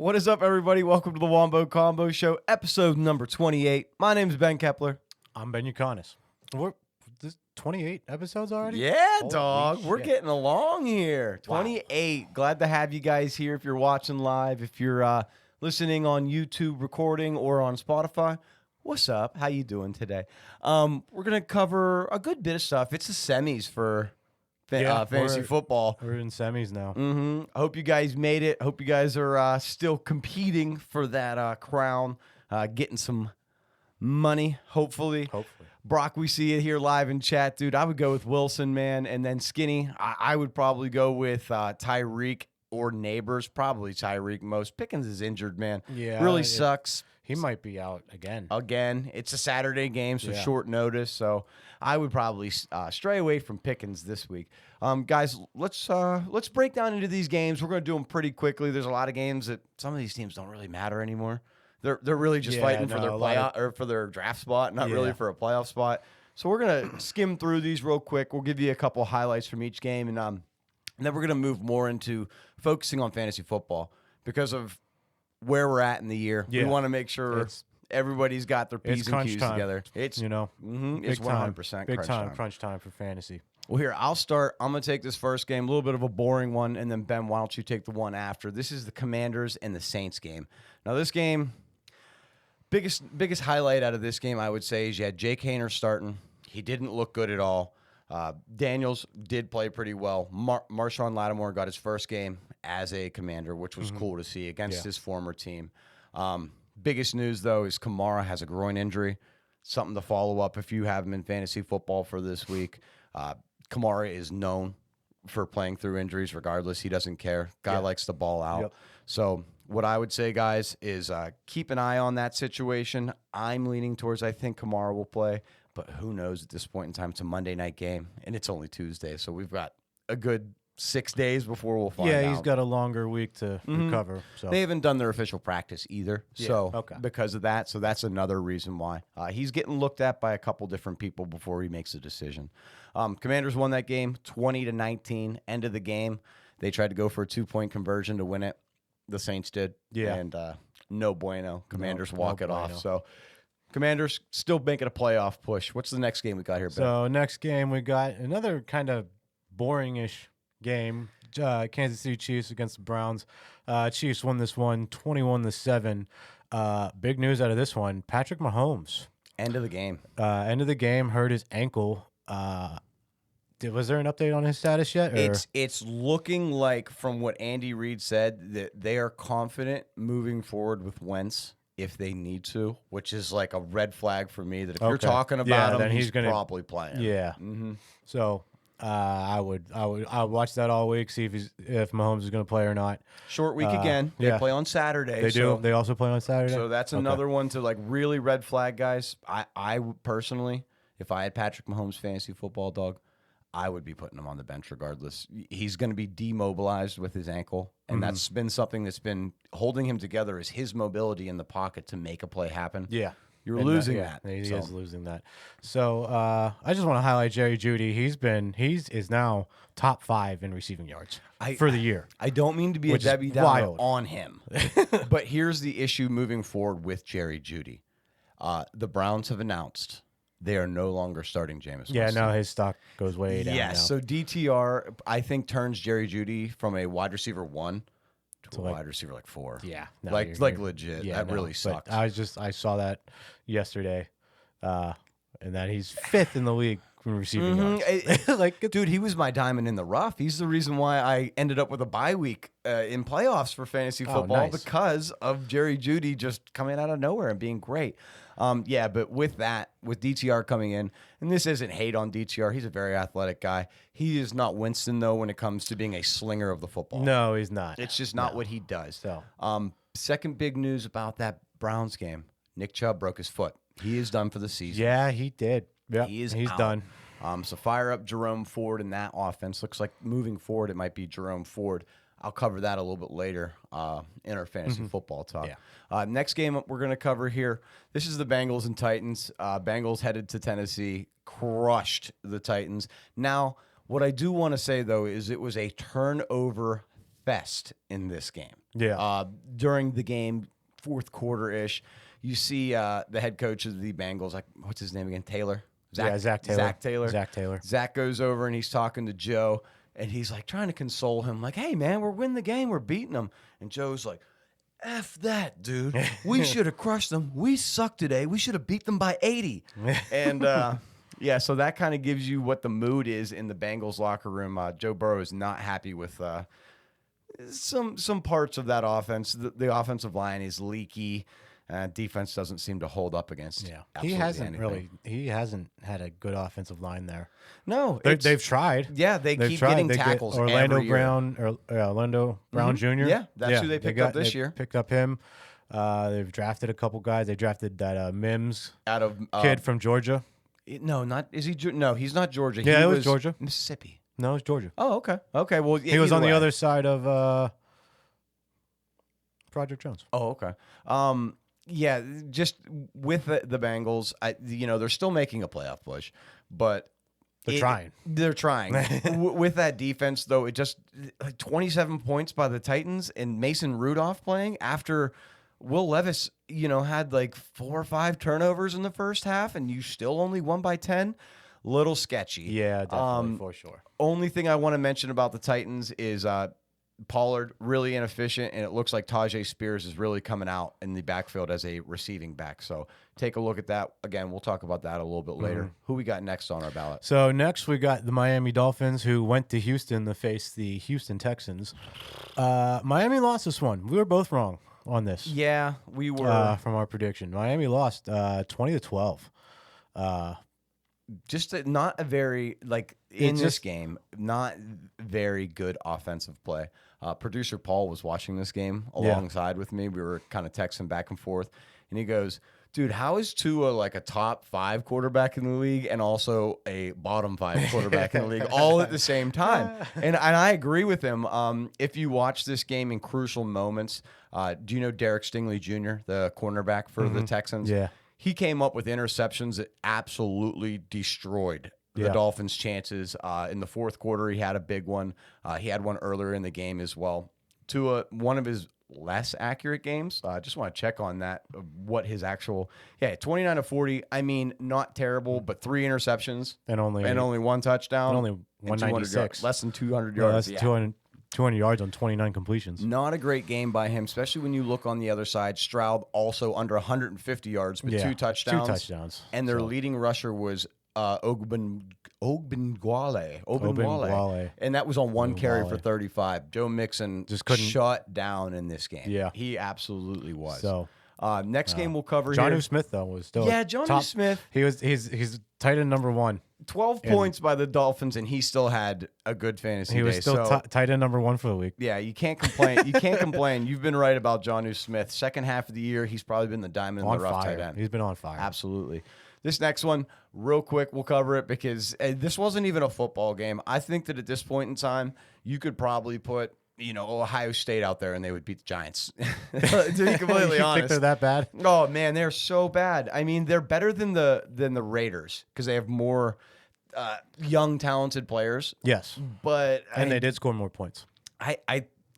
What is up, everybody? Welcome to the Wombo Combo Show, episode number 28. My name is Ben Kepler. I'm Ben Yukonis. We're this 28 episodes already? Yeah, Holy dog. We're shit. getting along here. 28. Glad to have you guys here if you're watching live. If you're listening on YouTube recording or on Spotify, what's up? How you doing today? We're going to cover a good bit of stuff. It's the semis for fantasy football. We're in semis now. I hope you guys made it. Hope you guys are still competing for that crown, getting some money, hopefully. Brock, we see it here live in chat, dude. I would go with Wilson, man, and then Skinny. I would probably go with Tyreek or Neighbors. Probably Tyreek most. Pickens is injured, man. Yeah, really sucks. He might be out again. It's a Saturday game, so short notice. So I would probably stray away from Pickens this week. Guys, let's break down into these games. We're going to do them pretty quickly. There's a lot of games that some of these teams don't really matter anymore. They're really just fighting for their playoff or for their draft spot, not really for a playoff spot. So we're gonna skim through these real quick. We'll give you a couple highlights from each game, and then we're gonna move more into focusing on fantasy football because of where we're at in the year. We want to make sure everybody's got their P's and Q's together. It's it's 100% big time crunch time for fantasy. Well, here, I'll start. I'm going to take this first game, a little bit of a boring one, and then, Ben, why don't you take the one after? This is the Commanders and the Saints game. Now, this game, biggest highlight out of this game, I would say, is you had Jake Haener starting. He didn't look good at all. Daniels did play pretty well. Marshawn Lattimore got his first game as a Commander, which was cool to see against his former team. Biggest news, though, is Kamara has a groin injury. Something to follow up if you have him in fantasy football for this week. Kamara is known for playing through injuries regardless. He doesn't care. Guy likes to ball out. Yep. So what I would say, guys, is keep an eye on that situation. I'm leaning towards I think Kamara will play, but who knows at this point in time. It's a Monday night game, and it's only Tuesday, so we've got a good 6 days before we'll find out. Yeah, he's got a longer week to recover. So They haven't done their official practice either, because of that. So that's another reason why. He's getting looked at by a couple different people before he makes a decision. Commanders won that game 20-19. End of the game. They tried to go for a 2-point conversion to win it. The Saints did. Yeah. And no bueno. Commanders walk it off. So Commanders still making a playoff push. What's the next game we got here, Ben? So next game we got another kind of boring-ish game. Kansas City Chiefs against the Browns. Chiefs won this one 21-7. Big news out of this one, Patrick Mahomes. End of the game. Hurt his ankle. Was there an update on his status yet? Or? It's looking like, from what Andy Reid said, that they are confident moving forward with Wentz if they need to, which is like a red flag for me that if you're talking about him, then he's probably playing. Yeah. So I would watch that all week, see if Mahomes is going to play or not. Short week again. They play on Saturday. They do. They also play on Saturday. So that's another one to like really red flag, guys. I personally, if I had Patrick Mahomes fantasy football, dog, I would be putting him on the bench regardless. He's going to be demobilized with his ankle, and that's been something that's been holding him together is his mobility in the pocket to make a play happen. Yeah. You're losing that. He is losing that. So I just want to highlight Jerry Jeudy. He is now top 5 in receiving yards for the year. I don't mean to be a Debbie Downer on him, but here's the issue moving forward with Jerry Jeudy. The Browns have announced they are no longer starting Jameis Winston. Yeah, no, his stock goes way down. Yes, so DTR, I think, turns Jerry Jeudy from a wide receiver 1 to a wide receiver 4. Yeah, no, like legit. Yeah, that really sucks. I saw that yesterday, and that he's 5th in the league from receiving yards. Dude, he was my diamond in the rough. He's the reason why I ended up with a bye week in playoffs for fantasy football because of Jerry Jeudy just coming out of nowhere and being great. But with DTR coming in, and this isn't hate on DTR. He's a very athletic guy. He is not Winston, though, when it comes to being a slinger of the football. No, he's not. It's just not what he does. So, second big news about that Browns game, Nick Chubb broke his foot. He is done for the season. Yeah, he did. Yep, he's out. Done. So fire up Jerome Ford in that offense. Looks like moving forward, it might be Jerome Ford. I'll cover that a little bit later in our fantasy football talk. Yeah. Next game we're going to cover here, this is the Bengals and Titans. Bengals headed to Tennessee, crushed the Titans. Now, what I do want to say, though, is it was a turnover fest in this game. Yeah. During the game, fourth quarter ish, you see the head coach of the Bengals, like what's his name again? Taylor. Zach Taylor. Zach Taylor. Zach goes over and he's talking to Joe, and he's like trying to console him, like, "Hey man, we're winning the game, we're beating them." And Joe's like, "F that, dude. We should have crushed them. We suck today. We should have beat them by 80." And yeah, so that kind of gives you what the mood is in the Bengals locker room. Joe Burrow is not happy with some parts of that offense. The offensive line is leaky. Defense doesn't seem to hold up against. Yeah, he anything. hasn't had a good offensive line there. No, they've tried. Yeah, they've keep getting tackles. Orlando every year. Orlando Brown Jr. Yeah, that's who they picked up this year. Picked up him. They've drafted a couple guys. They drafted that Mims Out of kid from Georgia. No, not is he? No, he's not Georgia. Yeah, he it was Georgia. Mississippi. No, it's Georgia. Oh, okay. Okay, well, He was on the other side of Project Jones. Oh, okay. Yeah, just with the Bengals, they're still making a playoff push, but They're trying. They're trying. With that defense, though, it just like 27 points by the Titans and Mason Rudolph playing after Will Levis, had like 4 or 5 turnovers in the first half, and you still only won by 10. Little sketchy. Yeah, definitely, for sure. Only thing I want to mention about the Titans is Pollard, really inefficient, and it looks like Tajay Spears is really coming out in the backfield as a receiving back. So take a look at that. Again, we'll talk about that a little bit later. Who we got next on our ballot? So next we got the Miami Dolphins, who went to Houston to face the Houston Texans. Miami lost this one. We were both wrong on this. Yeah, we were. From our prediction. Miami lost 20-12. Just not a very, this game, not very good offensive play. Producer Paul was watching this game alongside with me. We were kind of texting back and forth, and he goes, "Dude, how is Tua like a top 5 quarterback in the league and also a bottom 5 quarterback in the league all at the same time?" And I agree with him. If you watch this game in crucial moments, do you know Derek Stingley Jr., the cornerback for the Texans? Yeah. He came up with interceptions that absolutely destroyed the Dolphins' chances. In the fourth quarter, he had a big one. He had one earlier in the game as well. One of his less accurate games. I just want to check on that, what his actual 29 of 40. I mean, not terrible, but 3 interceptions And only 1 touchdown. and only and 196. 200 yards, less than 200 No, yards. that's 200 yards on 29 completions. Not a great game by him, especially when you look on the other side. Stroud also under 150 yards, but 2 touchdowns. 2 touchdowns. And their leading rusher was Ogunbowale. And that was on 1 carry for 35. Joe Mixon Just couldn't shut down in this game. Yeah. He absolutely was. So next game we'll cover Jonnu here. Smith though was still Jonnu Smith. He's tight end number 1. 12 points by the Dolphins, and he still had a good fantasy day. He was still tight end number 1 for the week. Yeah, you can't complain. You can't complain. You've been right about Jonnu Smith. Second half of the year, he's probably been the diamond in the rough tight end. He's been on fire. Absolutely. This next one, real quick, we'll cover it because this wasn't even a football game. I think that at this point in time, you could probably put Ohio State out there and they would beat the Giants. To be completely you honest, think they're that bad? Oh man, they're so bad. I mean, they're better than the Raiders because they have more young, talented players. Yes, but they did score more points.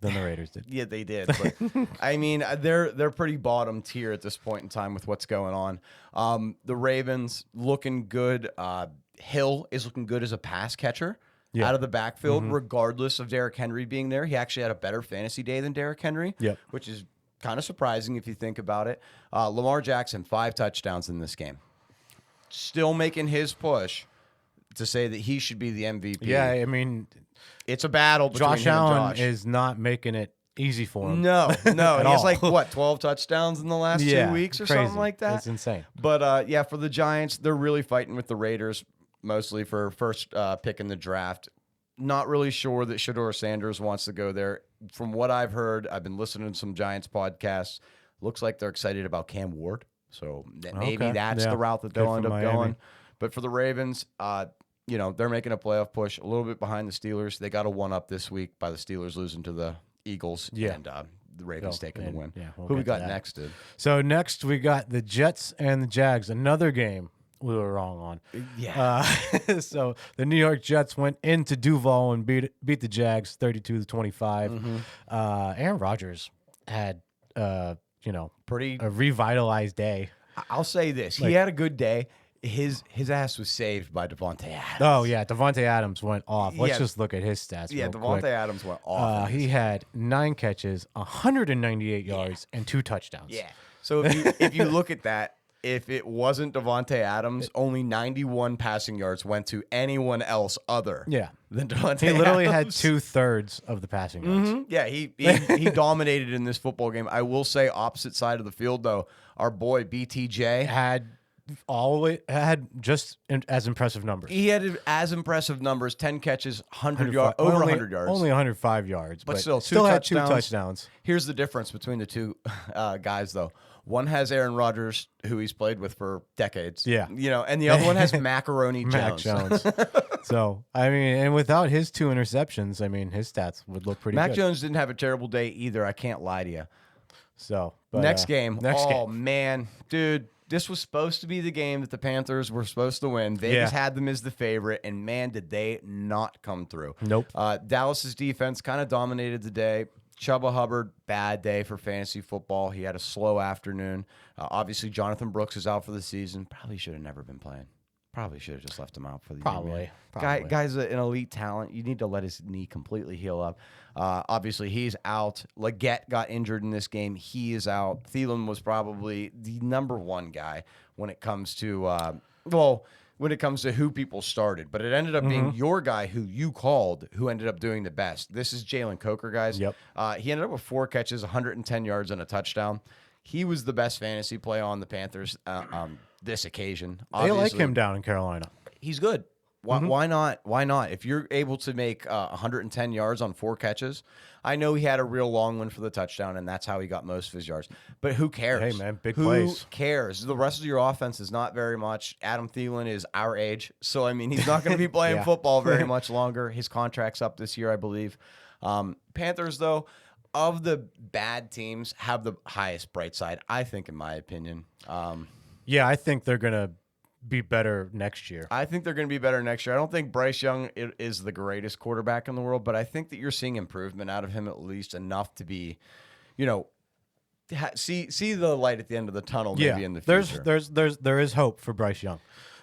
Than the Raiders did. Yeah, they did. But I mean, they're pretty bottom tier at this point in time with what's going on. The Ravens looking good. Hill is looking good as a pass catcher out of the backfield, regardless of Derrick Henry being there. He actually had a better fantasy day than Derrick Henry, which is kind of surprising if you think about it. Lamar Jackson, 5 touchdowns in this game. Still making his push to say that he should be the MVP. Yeah, I mean, it's a battle between Josh him and Allen Josh. is not making it easy for him. No. He has all. 12 touchdowns in the last 2 weeks or crazy. something like that. It's insane. But for the Giants, they're really fighting with the Raiders, mostly for first pick in the draft. Not really sure that Shedeur Sanders wants to go there. From what I've heard, I've been listening to some Giants podcasts. Looks like they're excited about Cam Ward. So maybe that's the route that they'll end up going. But for the Ravens, they're making a playoff push, a little bit behind the Steelers. They got a 1-up this week by the Steelers losing to the Eagles. Yeah. And the Ravens taking the win. Yeah, Who we got next, dude? So next we got the Jets and the Jags. Another game we were wrong on. Yeah. So the New York Jets went into Duval and beat the Jags 32-25. Aaron Rodgers had Pretty. a revitalized day. I'll say this: he had a good day. His ass was saved by Devontae Adams. Oh yeah, Devontae Adams went off. Let's Yeah. just look at his stats. Yeah, real Devontae quick. Adams went off. He had 9 catches, 198 yards, and 2 touchdowns. Yeah. So if you look at that, if it wasn't Devontae Adams, only 91 passing yards went to anyone else other than Devontae He literally had Adams. 2/3 of the passing yards. Yeah, he dominated in this football game. I will say, opposite side of the field though, our boy BTJ Had just as impressive numbers. he had as impressive numbers: 10 catches, 100 yards, over Only- 100 yards. Only 105 yards, But but still had 2 touchdowns. touchdowns. Here's the difference between the two guys, though. One has Aaron Rodgers, who he's played with for decades. Yeah. And the other one has Macaroni Mac Jones. Jones. So, I mean, and without his 2 interceptions, I mean, his stats would look pretty Mac good. Jones didn't have a terrible day either. I can't lie to you. So, but, Next game. Next oh, game. man. Dude, this was supposed to be the game that the Panthers were supposed to win. Vegas Yeah. had them as the favorite, and man, did they not come through. Nope. Dallas's defense kind of dominated the day. Chuba Hubbard, bad day for fantasy football. He had a slow afternoon. Obviously, Jonathan Brooks is out for the season. Probably should have never been playing. Probably should have just left him out for the year. Probably. Guy's an elite talent. You need to let his knee completely heal up. Obviously, he's out. Leggett got injured in this game. He is out. Thielen was probably the number one guy when it comes to when it comes to who people started. But it ended up being your guy who you called who ended up doing the best. This is Jalen Coker, guys. Yep. He ended up with 4 catches, 110 yards, and a touchdown. He was the best fantasy play on the Panthers this occasion. They like Obviously, him down in Carolina. he's good. Why not? Why not? If you're able to make 110 yards on 4 catches, I know he had a real long one for the touchdown, and that's how he got most of his yards. But who cares? Hey, man, big who plays. cares? The rest of your offense is not very much. Adam Thielen is our age, so I mean he's not going to be playing Yeah. football very much longer. His contract's up this year, I believe. Panthers, though, of the bad teams, have the highest bright side, I think, in my opinion. Yeah, I think they're going to be better next year. I think they're going to be better next year. I don't think Bryce Young is the greatest quarterback in the world, but I think that you're seeing improvement out of him at least enough to be, see the light at the end of the tunnel maybe in the future. There is hope for Bryce Young.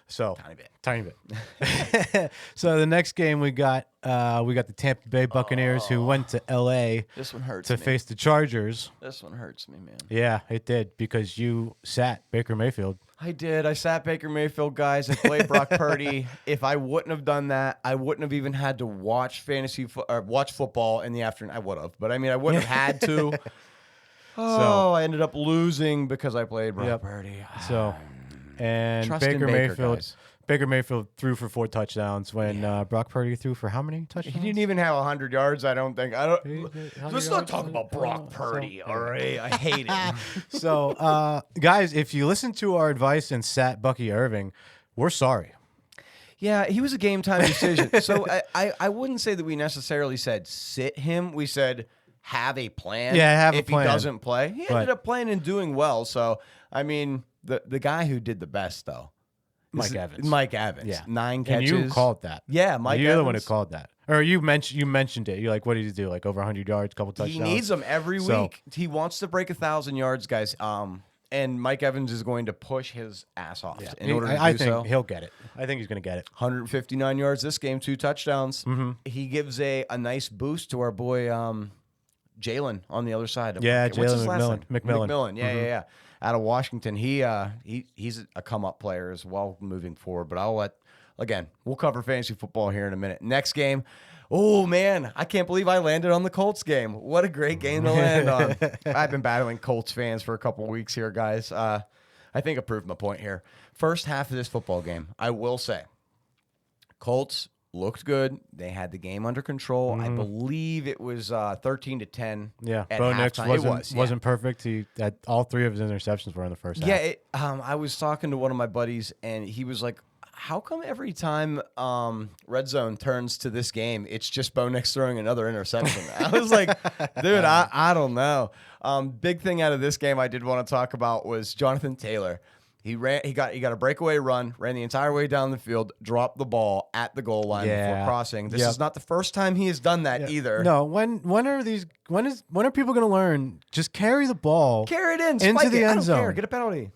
So Tiny bit. So the next game we got the Tampa Bay Buccaneers who went to L.A. This one hurts to me. face the Chargers. This one hurts me, man. Yeah, it did because you sat Baker Mayfield. I did. I sat Baker Mayfield, guys. I played Brock Purdy. If I wouldn't have done that, I wouldn't have even had to watch watch football in the afternoon. I would have, but I mean, I wouldn't have had to. I ended up losing because I played Brock Purdy. So, and Trust in Baker, guys. Baker Mayfield threw for 4 touchdowns when Brock Purdy threw for how many touchdowns? He didn't even have 100 yards, I don't think. Let's not yards? talk about Brock Purdy, all right? I hate him. So, guys, if you listen to our advice and sat Bucky Irving, we're sorry. Yeah, he was a game time decision. So I wouldn't say that we necessarily said sit him. We said have a plan. Yeah, have a if plan. he doesn't play. He ended up playing and doing well. So, I mean, the guy who did the best, though. Mike Evans. Yeah. Yeah. 9 catches. And you called that. Yeah, Mike You're Evans. the one who called that. Or you mentioned it. You're like, what did he do? Like over 100 yards, couple touchdowns? He needs them every So- week. He wants to break 1,000 yards, guys. And Mike Evans is going to push his ass off in order to I do think so. he'll get it. I think he's going to get it. 159 yards this game, 2 touchdowns. He gives a nice boost to our boy Jalen on the other side. Yeah, What's his Jalen last name? McMillan. McMillan. Yeah. Out of Washington. He's a come up player as well moving forward. But we'll cover fantasy football here in a minute. Next game. Oh man, I can't believe I landed on the Colts game. What a great game to land on. I've been battling Colts fans for a couple of weeks here, guys. I think I proved my point here. First half of this football game, I will say, Colts looked good. They had the game under control. I believe it was 13-10. Yeah, at Bo Nix halftime. wasn't perfect. He had all 3 of his interceptions were in the first half. Yeah, I was talking to one of my buddies, and he was like, how come every time Red Zone turns to this game, it's just Bo Nix throwing another interception? I was like, dude, I don't know. Big thing out of this game I did want to talk about was Jonathan Taylor. He got a breakaway run, ran the entire way down the field, dropped the ball at the goal line before crossing. This is not the first time he has done that either. No, when are people going to learn? Just carry the ball, Carry it in, into the end zone. Care. Get a penalty.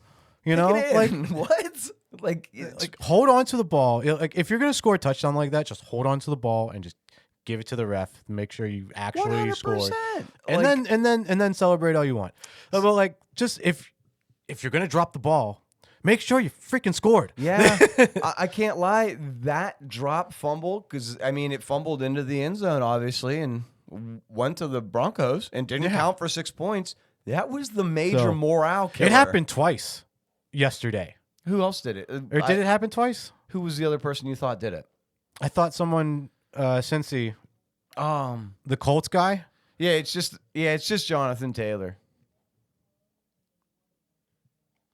You know, like what? Like hold on to the ball. Like if you're going to score a touchdown like that, just hold on to the ball and just give it to the ref. Make sure you actually 100%. scored, and then celebrate all you want. But like, just if you're going to drop the ball, make sure you freaking scored. Yeah, I can't lie. That drop fumble, because I mean, it fumbled into the end zone, obviously, and went to the Broncos and didn't count for 6 points. That was the major morale killer. It happened twice yesterday. Who else did it? Or did it happen twice? Who was the other person you thought did it? I thought someone, Cincy, the Colts guy. Yeah, it's just Jonathan Taylor.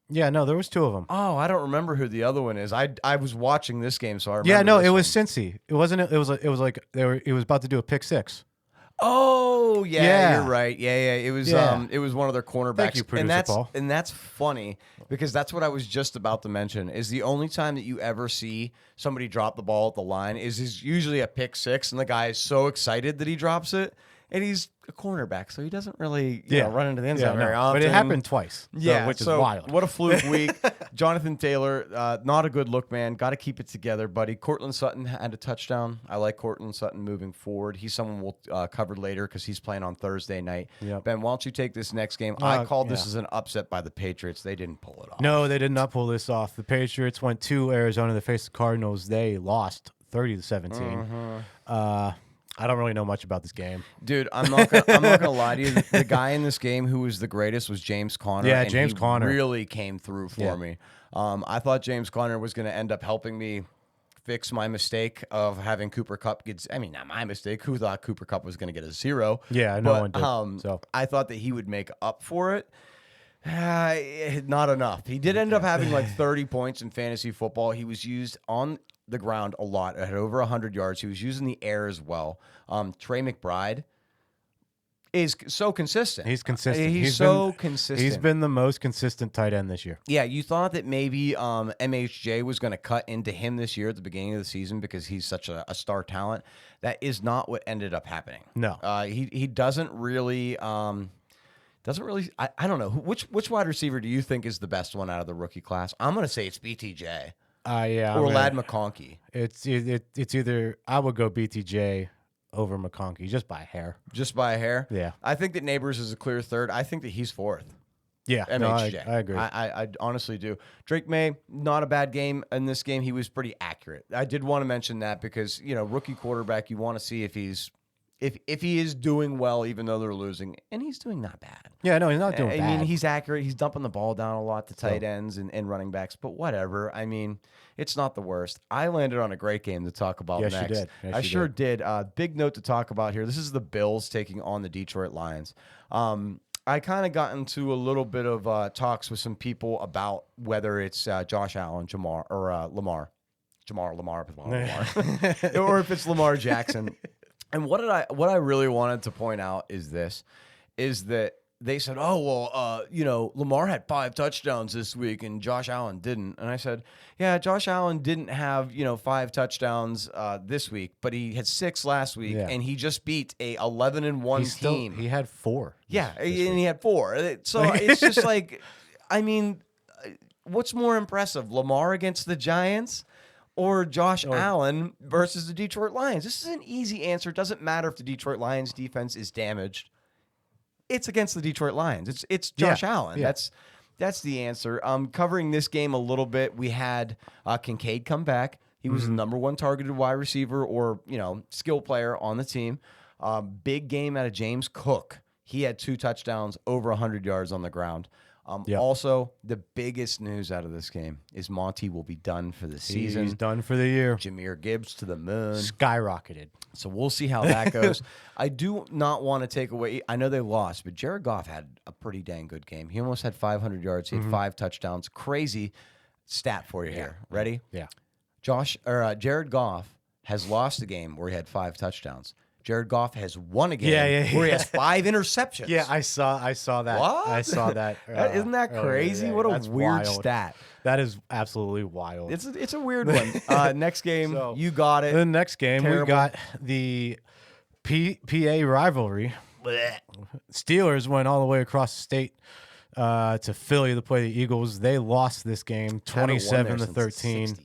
Yeah, no, there was 2 of them. Oh, I don't remember who the other one is. I was watching this game, so I remember. Yeah, no, this it was one. Cincy. It wasn't. It was like he was about to do a pick 6. Oh yeah, you're right. Yeah. It was it was one of their cornerbacks. Thank you, producer Paul. And that's funny because that's what I was just about to mention. Is the only time that you ever see somebody drop the ball at the line is usually a pick 6, and the guy is so excited that he drops it, and he's a cornerback, so he doesn't really run into the end zone very often. But it happened twice. Which is wild. What a fluke week. Jonathan Taylor, not a good look, man. Got to keep it together, buddy. Cortland Sutton had a touchdown. I like Cortland Sutton moving forward. He's someone we'll cover later because he's playing on Thursday night. Yep. Ben, why don't you take this next game? I called this as an upset by the Patriots. They didn't pull it off. No, they did not pull this off. The Patriots went to Arizona to face the Cardinals. They lost 30-17. I don't really know much about this game. Dude, I'm not gonna lie to you. The guy in this game who was the greatest was James Conner. Yeah, and James he Conner really came through for me. I thought James Conner was going to end up helping me fix my mistake of having Cooper Kupp get. I mean, not my mistake. Who thought Cooper Kupp was going to get a 0? Yeah, no one did. So I thought that he would make up for it. Not enough. He did end up having like 30 points in fantasy football. He was used on the ground a lot. It had over 100 yards. He was using the air as well. Trey McBride is so consistent. He's consistent. He's so consistent. He's been the most consistent tight end this year. Yeah, you thought that maybe MHJ was going to cut into him this year at the beginning of the season because he's such a star talent. That is not what ended up happening. No. He doesn't really I don't know. Which wide receiver do you think is the best one out of the rookie class? I'm going to say it's BTJ. Yeah. Or Lad McConkey. It's either I would go BTJ over McConkey just by a hair. Just by a hair? Yeah. I think that Neighbors is a clear third. I think that he's 4th. Yeah. MHJ. No, I agree. I honestly do. Drake May, not a bad game. In this game, he was pretty accurate. I did want to mention that because, rookie quarterback, you want to see if he is doing well, even though they're losing, and he's doing not bad. Yeah, no, he's not doing bad. I mean, he's accurate. He's dumping the ball down a lot to tight ends and running backs, but whatever. I mean, it's not the worst. I landed on a great game to talk about next. You did. Yes, I you sure did. Big note to talk about here. This is the Bills taking on the Detroit Lions. I kind of got into a little bit of talks with some people about whether it's Josh Allen, Lamar, or if it's Lamar Jackson. And what I really wanted to point out is that they said, oh, well, Lamar had 5 touchdowns this week and Josh Allen didn't. And I said, yeah, Josh Allen didn't have, 5 touchdowns this week, but he had 6 last week, and he just beat a 11-1 team. He had 4. Yeah, and he had 4. So it's just like, I mean, what's more impressive, Lamar against the Giants or Josh Allen versus the Detroit Lions? This is an easy answer. It doesn't matter if the Detroit Lions defense is damaged. It's against the Detroit Lions. It's Josh Allen. Yeah. That's the answer. Covering this game a little bit, we had Kincaid come back. He was the number 1 targeted wide receiver or, skill player on the team. Big game out of James Cook. He had 2 touchdowns, over 100 yards on the ground. Also, the biggest news out of this game is Monty will be done for the season. He's done for the year. Jahmyr Gibbs to the moon. Skyrocketed. So we'll see how that goes. I do not want to take away. I know they lost, but Jared Goff had a pretty dang good game. He almost had 500 yards. He had 5 touchdowns. Crazy stat for you here. Ready? Yeah. Jared Goff has lost a game where he had 5 touchdowns. Jared Goff has won a game where he has 5 interceptions. Yeah, I saw that. What? I saw that. Isn't that earlier crazy? today. What a That's weird wild. stat. That is absolutely wild. It's a weird one. Next game, So, you got it. The next game, Terrible. we got the PA rivalry. Blech. Steelers went all the way across the state to Philly to play the Eagles. They lost this game Haven't won there 27-13. since the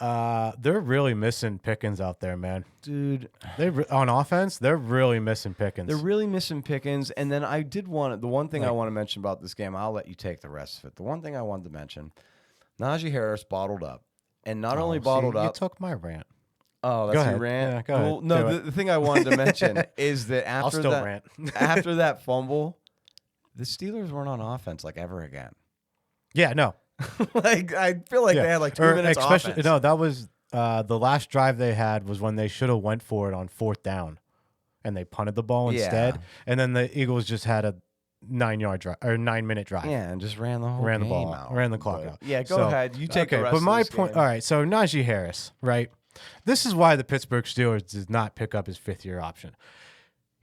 60s. They're really missing Pickens out there, man. Dude, On offense, they're really missing Pickens. they're really missing Pickens. And then I did want the one thing I want to mention about this game. I'll let you take the rest of it. The one thing I wanted to mention, Najee Harris bottled up, and not only bottled up. You took my rant. Oh, that's Go your ahead. rant. Yeah, go Well, ahead. no, Do the thing I wanted to mention is that I'll after still that, rant. after that fumble, the Steelers weren't on offense like ever again. Yeah, no. Like I feel like they had like 2 minutes offense. No, that was the last drive they had was when they should have went for it on 4th down, and they punted the ball instead. And then the Eagles just had a 9-yard drive or 9-minute drive. Yeah, and just ran the whole ran the game ball out. ran the clock But, out. Yeah, go ahead. You take the rest but of my this point. game. All right, so Najee Harris, right? This is why the Pittsburgh Steelers did not pick up his 5th-year option.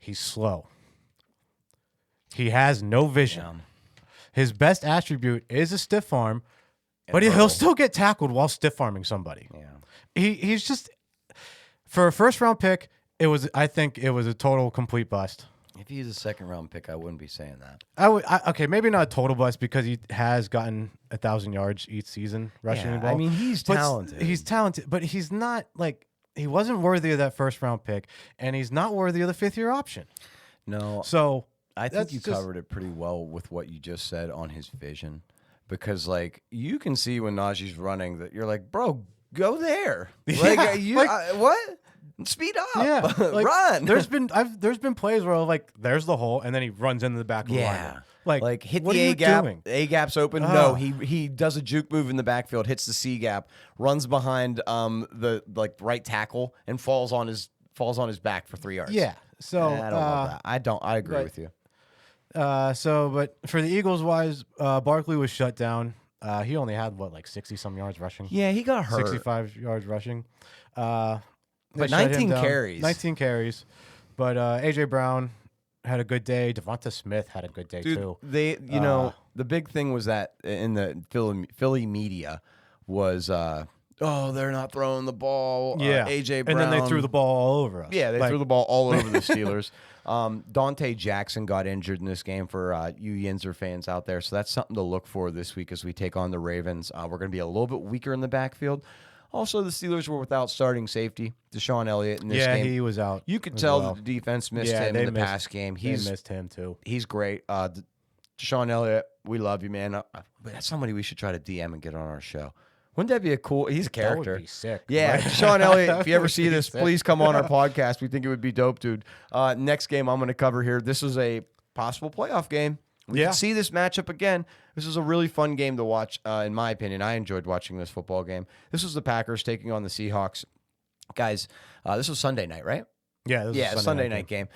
He's slow. He has no vision. Yeah. His best attribute is a stiff arm, but And he'll roll. still get tackled while stiff arming somebody. Yeah. He's just for a 1st-round pick. I think it was a total complete bust. If he's a 2nd-round pick, I wouldn't be saying that. Okay, maybe not a total bust because he has gotten 1,000 yards each season rushing the ball. I mean, he's talented. He's talented, but he's not like he wasn't worthy of that 1st-round pick, and he's not worthy of the 5th-year option. No. So I think that's you just- covered it pretty well with what you just said on his vision, because like you can see when Najee's running that you're like, bro, go there. Yeah, what? Speed up. Yeah, like, run. There's been plays where like there's the hole, and then he runs into the back of the line. Like hit what the are A you gap. doing? A gap's open. Oh. No, he does a juke move in the backfield, hits the C gap, runs behind the right tackle, and falls on his back for 3 yards. Yeah. So I don't love that. I agree but- with you. But for the Eagles wise, Barkley was shut down. He only had 60-some yards rushing. Yeah, he got hurt. 65 yards rushing. They But shut him 19 down. carries. 19 carries. But A.J. Brown had a good day. Devonta Smith had a good day, Dude, too. The big thing was that in the Philly media was, they're not throwing the ball. AJ Brown. And then they threw the ball all over us. Yeah, they threw the ball all over the Steelers. Dante Jackson got injured in this game for you Yinzer fans out there. So that's something to look for this week as we take on the Ravens. We're going to be a little bit weaker in the backfield. Also, the Steelers were without starting safety, Deshaun Elliott, in this game. Yeah, he was out. You could as tell well. that the defense missed him in the pass game. They missed him, too. He's great. Deshaun Elliott, we love you, man. But that's somebody we should try to DM and get on our show. Wouldn't that be a cool? He's a character. That would be sick. Yeah, Deshaun Elliott, if you ever see this, please come on our podcast. We think it would be dope, dude. Next game I'm going to cover here. This is a possible playoff game. We can see this matchup again. This is a really fun game to watch, in my opinion. I enjoyed watching this football game. This was the Packers taking on the Seahawks. Guys, this was Sunday night, right? Yeah, this was a Sunday night game.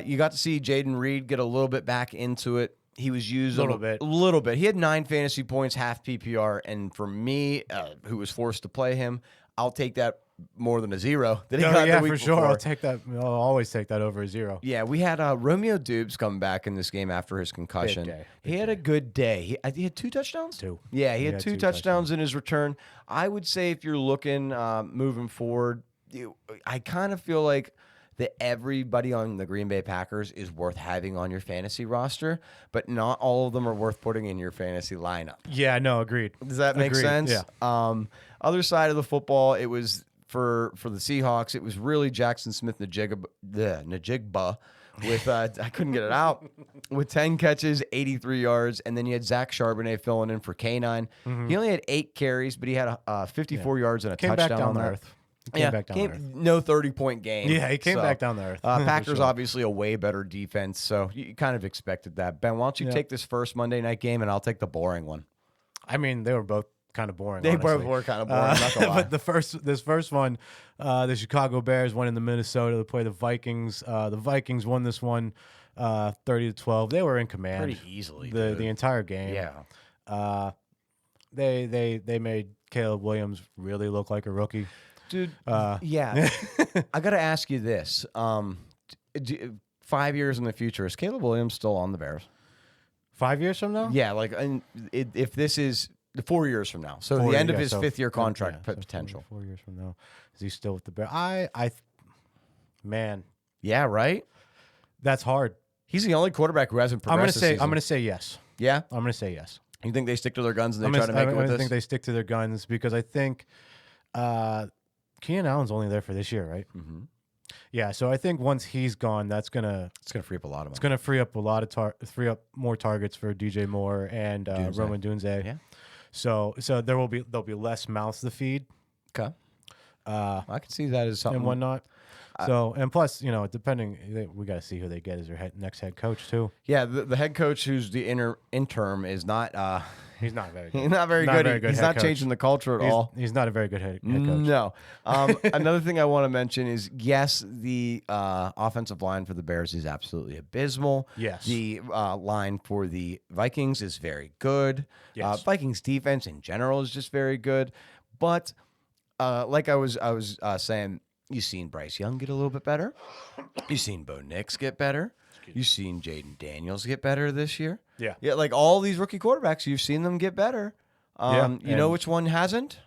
You got to see Jaden Reed get a little bit back into it. He was used A little bit. He had 9 fantasy points, half PPR, and for me, who was forced to play him, I'll take that more than a 0 that he got the week for sure. before. I'll take that. I'll always take that over a 0. Yeah, we had Romeo Dubes come back in this game after his concussion. Big day. He had a good day. He had 2 touchdowns? 2. Yeah, he had had 2 2 touchdowns in his return. I would say if you're looking moving forward, I kind of feel like that everybody on the Green Bay Packers is worth having on your fantasy roster, but not all of them are worth putting in your fantasy lineup. Yeah, no, agreed. Does that make Agreed, sense? yeah. Other side of the football, it was for the Seahawks, it was really Jackson Smith Najigba with I couldn't get it out with 10 catches, 83 yards, and then you had Zach Charbonnet filling in for K9. He only had 8 carries, but he had 54 yards and a Came touchdown back down on to that. earth. Came back down to earth. No 30-point game. Yeah, he came back down to earth. for Packers sure. obviously a way better defense, so you kind of expected that. Ben, why don't you take this first Monday night game, and I'll take the boring one. I mean, they were both kind of boring. They honestly. both were kind of boring. Not gonna lie. But this first one, the Chicago Bears went into Minnesota to play the Vikings. The Vikings won this one 30-12. They were in command Pretty easily, the entire game. Yeah. They made Caleb Williams really look like a rookie. Dude, yeah. I got to ask you this. 5 years in the future, is Caleb Williams still on the Bears? 5 years from now? Yeah, like if this is 4 years from now, so 4 the end years, of his so 5th year four- contract yeah, so potential. 4 years from now, is he still with the Bears? Man, Yeah, right. that's hard. He's the only quarterback who hasn't progressed. I'm gonna say yes. Yeah. I'm gonna say yes. You think they stick to their guns and they try to make it with this? I think they stick to their guns because I think Keenan Allen's only there for this year, right? Mm-hmm. Yeah, so I think once he's gone, it's gonna free up a lot of money. It's gonna free up free up more targets for DJ Moore and Roman Dunze. Yeah. So there'll be less mouths to feed. Okay. I can see that as something and whatnot. So and plus, depending, we got to see who they get as their next head coach too. Yeah, the head coach who's the interim is not. He's not very good. He's not very good. He's not changing the culture at all. He's not a very good head coach. No. Another thing I want to mention is, yes, the offensive line for the Bears is absolutely abysmal. Yes. The line for the Vikings is very good. Yes. Vikings defense in general is just very good. But like I was saying, you've seen Bryce Young get a little bit better. You've seen Bo Nix get better. You've seen Jaden Daniels get better this year. Yeah. Yeah, like all these rookie quarterbacks, you've seen them get better. You know which one hasn't?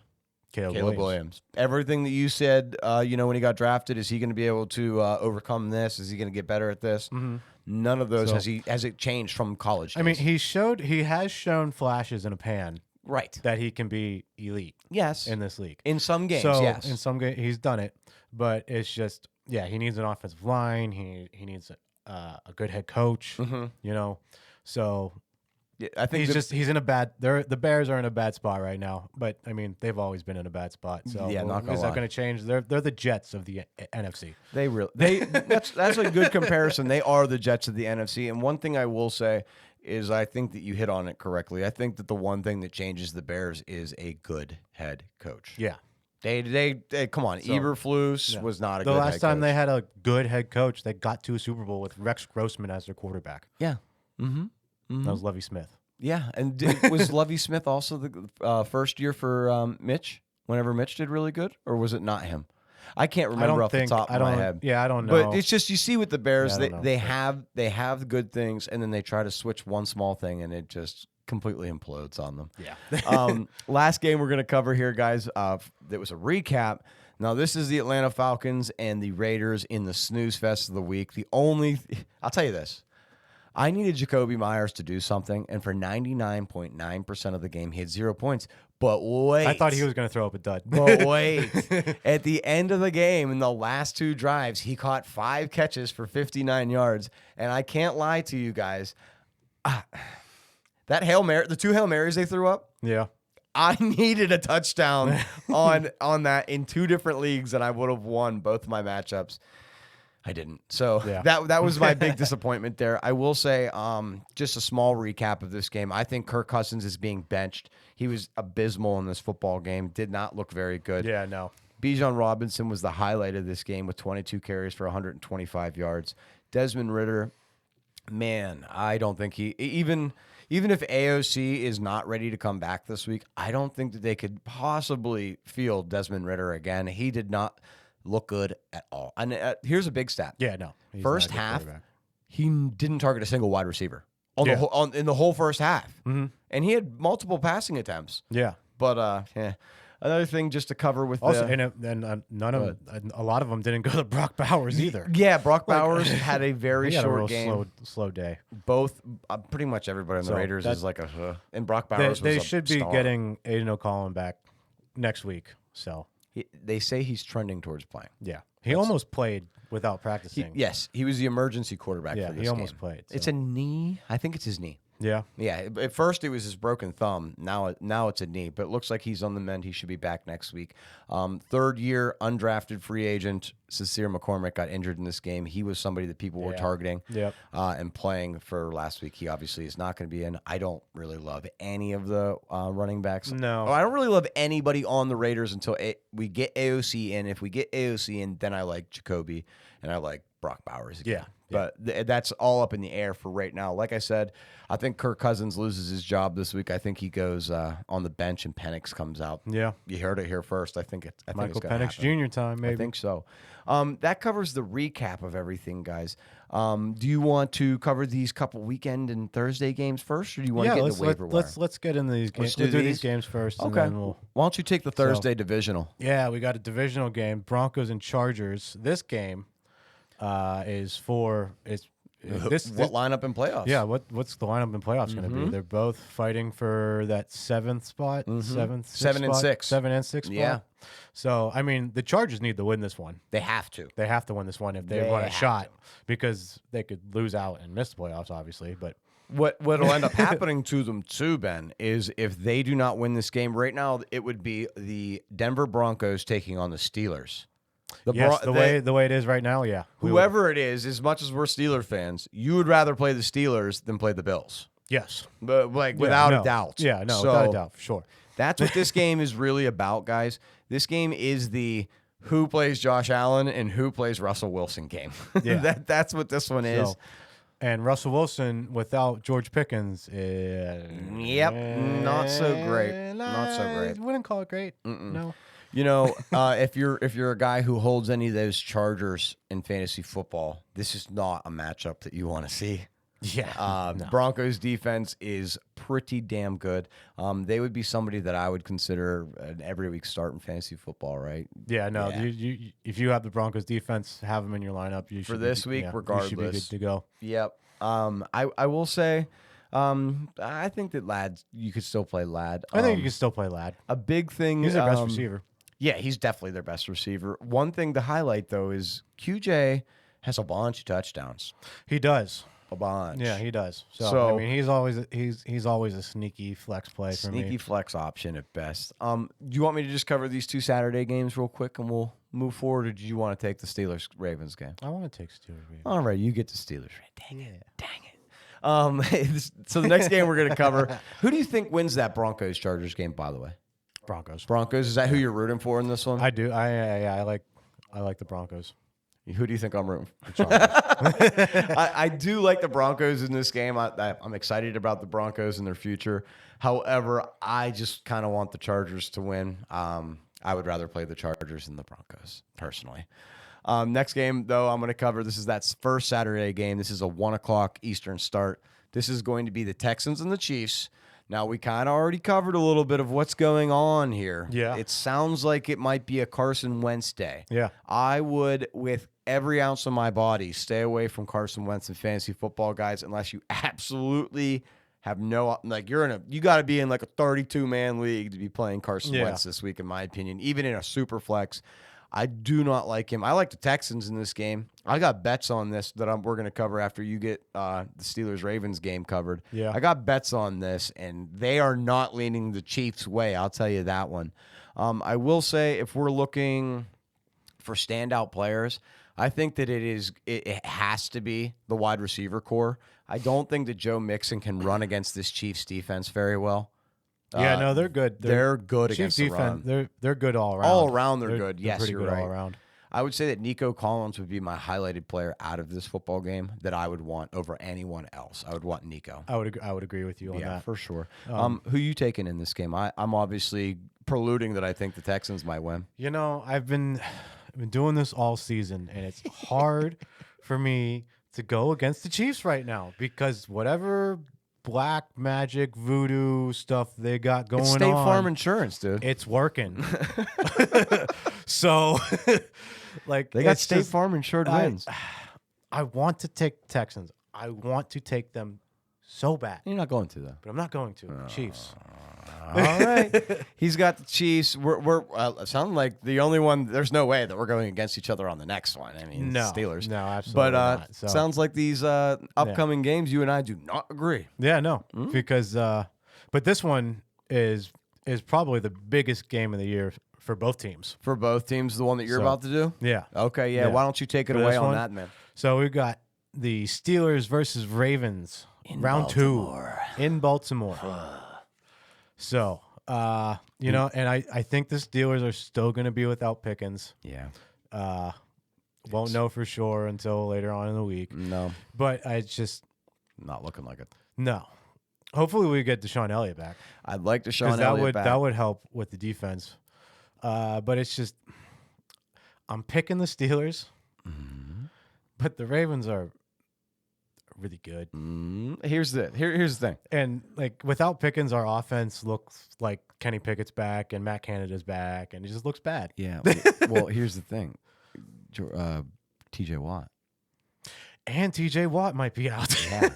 Caleb Williams. Everything that you said, when he got drafted, is he going to be able to overcome this? Is he going to get better at this? Mm-hmm. None of those has it changed from college days. I mean, he has shown flashes in a pan, right, that he can be elite. Yes, in this league. In some games, so yes. In some games, he's done it, but it's just, he needs an offensive line. He needs a good head coach. Mm-hmm. So yeah, I think he's in a bad. The Bears are in a bad spot right now. But I mean, they've always been in a bad spot. So yeah, is that going to change? They're the Jets of the NFC. That's a good comparison. They are the Jets of the NFC. And one thing I will say is, I think that you hit on it correctly. I think that the one thing that changes the Bears is a good head coach. Yeah. They come on. So, Eberflus was not a good head coach. The last time coach. they had a good head coach, they got to a Super Bowl with Rex Grossman as their quarterback. Yeah. Mm-hmm. Mm-hmm. That was Lovie Smith. Yeah. And was Lovie Smith also the first year for Mitch, whenever Mitch did really good? Or was it not him? I can't remember off the top of my head. Yeah, I don't know. But it's just, you see with the Bears, Yeah, they have good things, and then they try to switch one small thing, and it just completely implodes on them. Yeah. Last game we're going to cover here, guys, that was a recap. Now, this is the Atlanta Falcons and the Raiders in the snooze fest of the week. I'll tell you this. I needed Jacoby Myers to do something, and for 99.9% of the game, he had 0 points. But wait. I thought he was going to throw up a dud. But wait. At the end of the game, in the last 2 drives, he caught 5 catches for 59 yards. And I can't lie to you guys. That Hail Mary, the 2 Hail Marys they threw up, Yeah. I needed a touchdown on that in 2 different leagues, and I would have won both my matchups. I didn't. So Yeah. that was my big disappointment there. I will say, just a small recap of this game. I think Kirk Cousins is being benched. He was abysmal in this football game. Did not look very good. Yeah, no. Bijan Robinson was the highlight of this game with 22 carries for 125 yards. Desmond Ridder, man, I don't think even if AOC is not ready to come back this week, I don't think that they could possibly field Desmond Ridder again. He did not look good at all. And here's a big stat. Yeah, no. He's First not a good half, quarterback. he didn't target a single wide receiver Yeah. in the whole first half. Mm-hmm. And he had multiple passing attempts. Yeah. But another thing just to cover with Also, none of them, a lot of them didn't go to Brock Bowers either. Yeah, Brock Bowers had a very He had a short real game. slow day. Both, pretty much everybody on the So Raiders that- is like and Brock Bowers They was a should be star. getting Aiden O'Connell back next week. So They say he's trending towards playing. yeah, he almost played without practicing. Yes, he was the emergency quarterback Yeah, for this he almost game. played, It's so. a knee. I think it's his knee. Yeah. Yeah, at first it was his broken thumb. Now it's a knee, but it looks like he's on the mend. He should be back next week. 3rd year undrafted free agent Sincere McCormick got injured in this game. He was somebody that people were targeting Yep. and playing for last week. He obviously is not going to be in. I don't really love any of the running backs. No. I don't really love anybody on the Raiders until we get AOC in. If we get AOC in, then I like Jacoby. and I like Brock Bowers again. Yeah. But that's all up in the air for right now. Like I said, I think Kirk Cousins loses his job this week. I think he goes on the bench and Penix comes out. Yeah. You heard it here first. I think it's Michael gonna Penix happen. Jr. time, maybe. I think so. That covers the recap of everything, guys. Do you want to cover these couple weekend and Thursday games first, or do you want to get into waiver wire? Let's get into these games. do We'll do these? these games first, and Okay. then we'll. Why don't you take the Thursday divisional? Yeah, we got a divisional game, Broncos and Chargers. This game is for What lineup in playoffs? Yeah, what's the lineup in playoffs going to be? They're both fighting for that seventh spot, Seven and spot? six. 7 and 6 spot. Yeah. So I mean, the Chargers need to win this one. They have to. They have to win this one if they want a shot, because they could lose out and miss the playoffs, obviously. But What'll end up happening to them too, Ben, is if they do not win this game right now, it would be the Denver Broncos taking on the Steelers. the way it is right now, yeah. Whoever it is, as much as we're Steeler fans, you would rather play the Steelers than play the Bills. Yes. But without a doubt. Yeah, no, So without a doubt, for sure. that's what this game is really about, guys. This game is the who plays Josh Allen and who plays Russell Wilson game. Yeah. That's what this one is. So, and Russell Wilson without George Pickens, Yep, not so great. Not so great. Wouldn't call it great. No. You know, if you're a guy who holds any of those Chargers in fantasy football, this is not a matchup that you want to see. Yeah. No. Broncos defense is pretty damn good. They would be somebody that I would consider an every week start in fantasy football, right? Yeah, no. Yeah. You if you have the Broncos defense, have them in your lineup. You should this week, You regardless. should be good to go. Yep. I will say, I think that Ladd, you could still play Ladd. I think you can still play Ladd. A big thing. He's their best receiver. Yeah, he's definitely their best receiver. One thing to highlight though is QJ has a bunch of touchdowns. He does. A bunch. Yeah, he does. So I mean, he's always a sneaky flex play for me. Sneaky flex option at best. Do you want me to just cover these two Saturday games real quick and we'll move forward, or do you want to take the Steelers Ravens game? I want to take Steelers. All right, you get the Steelers. Dang it. So the next game we're going to cover. Who do you think wins that Broncos Chargers game? By the way, Broncos. Is that who you're rooting for in this one? I do. I like the Broncos. Who do you think I'm rooting for? I do like the Broncos in this game. I'm excited about the Broncos and their future. However, I just kind of want the Chargers to win. I would rather play the Chargers than the Broncos, personally. Next game, though, I'm going to cover. This is that first Saturday game. This is a 1 o'clock Eastern start. This is going to be the Texans and the Chiefs. Now, we kind of already covered a little bit of what's going on here. Yeah. It sounds like it might be a Carson Wentz day. Yeah. I would, with every ounce of my body, stay away from Carson Wentz in fantasy football, guys, unless you absolutely have no, like, you got to be in like a 32-man league to be playing Carson Wentz this week, in my opinion, even in a super flex. I do not like him. I like the Texans in this game. I got bets on this that we're going to cover after you get the Steelers-Ravens game covered. Yeah. I got bets on this, and they are not leaning the Chiefs' way. I'll tell you that one. I will say, if we're looking for standout players, I think that it has to be the wide receiver core. I don't think that Joe Mixon can run against this Chiefs defense very well. Yeah, no, they're good. They're good Chiefs against the defense. run. They're good all around. All around, they're good. Yes, pretty you're good right. all around. I would say that Nico Collins would be my highlighted player out of this football game that I would want over anyone else. I would want Nico. I would agree with you on that. For sure. Who you taking in this game? I'm obviously preluding that I think the Texans might win. You know, I've been doing this all season, and it's hard for me to go against the Chiefs right now because whatever black magic voodoo stuff they got going It's on, State Farm Insurance, dude. it's working. So, like, They got it's State just- Farm insured wins. I want to take Texans. I want to take them so bad, You're not going to though. but I'm not going to. Chiefs. All right. He's got the Chiefs. We're sounding like the only one. There's no way that we're going against each other on the next one. I mean, No, Steelers. no, absolutely But not. So- sounds like these upcoming games, you and I do not agree. Yeah, no, because but this one is probably the biggest game of the year for both teams. For both teams, the one that you're about to do? Yeah. Okay, yeah. Yeah. Why don't you take it For away this on one? that, man? So we've got the Steelers versus Ravens round Baltimore. 2 in Baltimore. So, you know, and I think the Steelers are still going to be without Pickens. Yeah. Won't know for sure until later on in the week. No, But I just not looking like it. no. Hopefully we get Deshaun Elliott back. I'd like to Because Deshaun Elliott back. that would help with the defense. But it's just I'm picking the Steelers, but the Ravens are really good. Here's the thing. And like without Pickens, our offense looks like Kenny Pickett's back and Matt Canada's back, and it just looks bad. Yeah. Well, here's the thing. TJ Watt. And TJ Watt might be out. Yeah.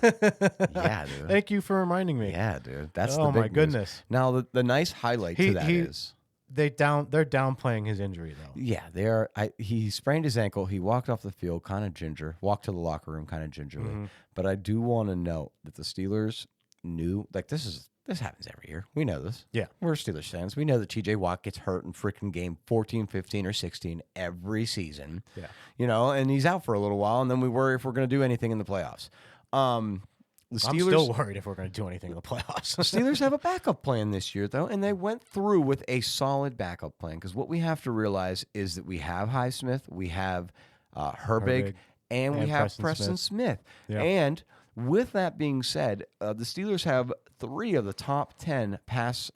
Yeah, dude. Thank you for reminding me. Yeah, dude. That's the Oh big my news. goodness. Now the nice highlight to that is they're downplaying his injury though. yeah, they are. He sprained his ankle. He walked off the field kind of walked to the locker room kind of gingerly. But I do want to note that the Steelers knew, like this happens every year. We know this. Yeah. We're Steelers fans. We know that TJ Watt gets hurt in freaking game 14, 15, or 16 every season. Yeah. You know, and he's out for a little while, and then we worry if we're going to do anything in the playoffs. The Steelers, I'm still worried if we're going to do anything in the playoffs. the Steelers have a backup plan this year, though, and they went through with a solid backup plan because what we have to realize is that we have Highsmith, we have Herbig, and we have Preston Smith. Yeah. And with that being said, the Steelers have 3 of the top 10 pass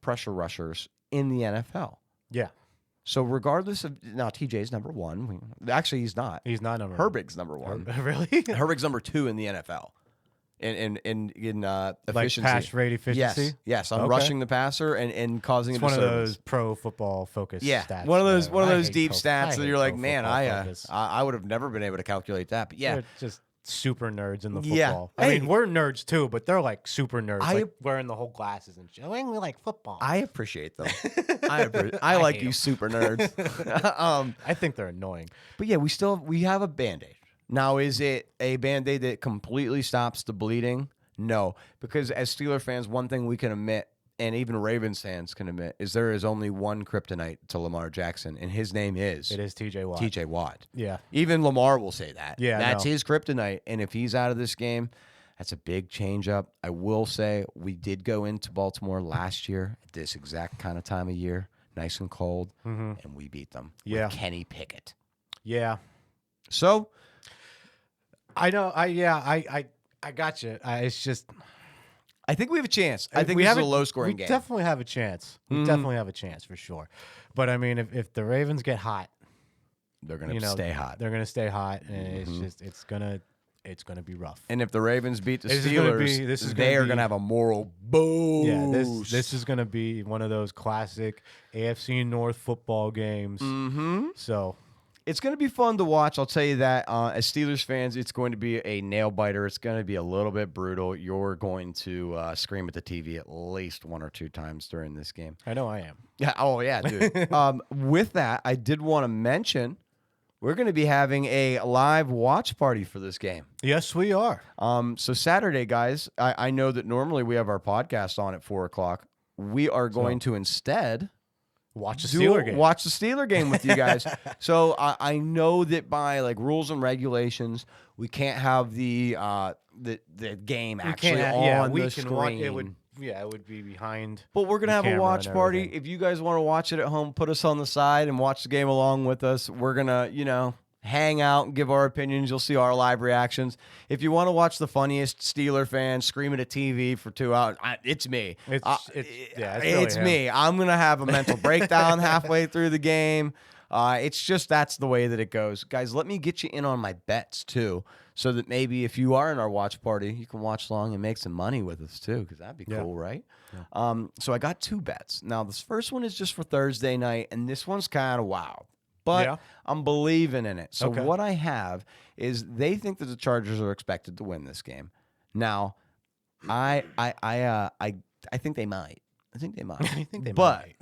pressure rushers in the NFL. Yeah. So regardless of now, TJ's number 1. Actually, he's not. He's not number Herbig's number 1. Really? Herbig's number 2 in the NFL. In efficiency, like pass rate efficiency. Yes, on rushing the passer and causing it's a one disturbance. of those pro football focused. Yeah, stats one of those I hate deep pro- stats I that hate you're like, pro man, football focus. I would have never been able to calculate that. But yeah, They're just super nerds in the Yeah. football. Hey. I mean, we're nerds too, but they're like super nerds, I- like wearing the whole glasses and shit. We like football. I appreciate them. I like hate you, 'em. super nerds. I think they're annoying. But yeah, we have a Band-Aid. Now, is it a Band-Aid that completely stops the bleeding? No, because as Steeler fans, one thing we can admit, and even Ravens fans can admit, is there is only one kryptonite to Lamar Jackson, and his name is It is TJ Watt. TJ Watt. Yeah. Even Lamar will say that. Yeah, That's no. his kryptonite, and if he's out of this game, that's a big change up. I will say we did go into Baltimore last year at this exact kind of time of year, nice and cold, and we beat them Yeah. with Kenny Pickett. Yeah. So I know. I got you. It's just I think we have a chance. I think we this have is a low-scoring game. Definitely have a chance. We definitely have a chance for sure. But I mean, if the Ravens get hot, They're going to stay hot. They're gonna stay hot, and it's gonna be rough. And if the Ravens beat the This is gonna Steelers, be- this is they gonna are be- going to have a moral boost. Yeah, this is gonna be one of those classic AFC North football games. So It's going to be fun to watch. I'll tell you that. As Steelers fans, it's going to be a nail biter. It's going to be a little bit brutal. You're going to scream at the TV at least 1 or 2 times during this game. I know I am. Yeah. Oh, yeah, dude. With that, I did want to mention we're going to be having a live watch party for this game. Yes, we are. So Saturday, guys, I know that normally we have our podcast on at 4 o'clock. We are going to instead Watch the Steeler game. watch the Steeler game with you guys. So I know that by like rules and regulations, we can't have the game actually on the screen. It would be behind. But we're gonna have a camera watch and party. everything. If you guys want to watch it at home, put us on the side and watch the game along with us. We're gonna, hang out and give our opinions. You'll see our live reactions. If you want to watch the funniest Steeler fan screaming at TV for 2 hours, it's me. It's really me. I'm gonna have a mental breakdown halfway through the game. It's just that's the way that it goes, guys. Let me get you in on my bets too, so that maybe if you are in our watch party, you can watch along and make some money with us too, because that'd be cool, right? Yeah. So I got 2 bets. Now this first one is just for Thursday night, and this one's kind of wild. But I'm believing in it. So what I have is they think that the Chargers are expected to win this game. Now, I think they might. I think they might. I think they might.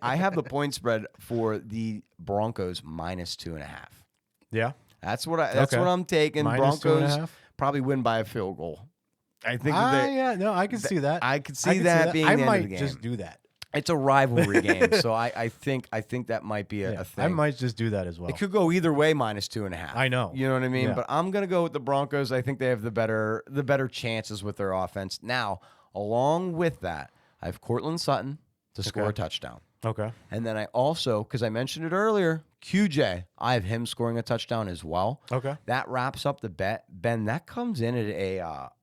I have the point spread for the Broncos -2.5. Yeah. That's what I'm taking. -2.5? Broncos probably win by a field goal. I think I can see that. I could see that being I the end of might the game. just do that. It's a rivalry game, so I think that might be a thing. I might just do that as well. It could go either way, -2.5. I know. You know what I mean? Yeah. But I'm gonna go with the Broncos. I think they have the better chances with their offense. Now, along with that, I have Cortland Sutton to score a touchdown. Okay. And then I also, because I mentioned it earlier, QJ, I have him scoring a touchdown as well. Okay. That wraps up the bet. Ben, that comes in at